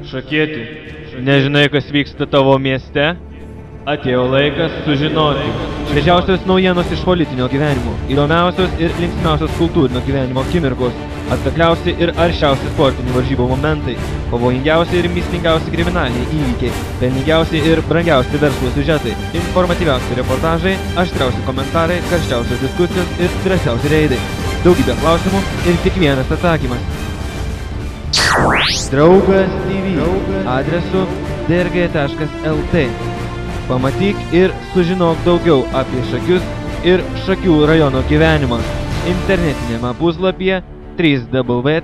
Šakieti, nežinai, kas vyksta tavo mieste? Atėjo laikas sužinoti. Šviežiausios naujienos iš politinio gyvenimo, įdomiausios ir linksmiausios kultūrinio gyvenimo akimirkos, atkakliausi ir aršiausi sportinių varžybų momentai, pavojingiausi ir mįslingiausi kriminaliniai įvykiai, pelningiausi ir brangiausi verslo siužetai, informatyviausi reportažai, aštriausi komentarai, karščiausios diskusijos ir drąsiausi reidai. Daugybė klausimų ir tik vienas atsakymas. Draugas TV adresu drg.lt. Pamatyk ir sužinok daugiau apie Šakius ir Šakių rajono gyvenimą internetinėme puslapyje www.drg.lt.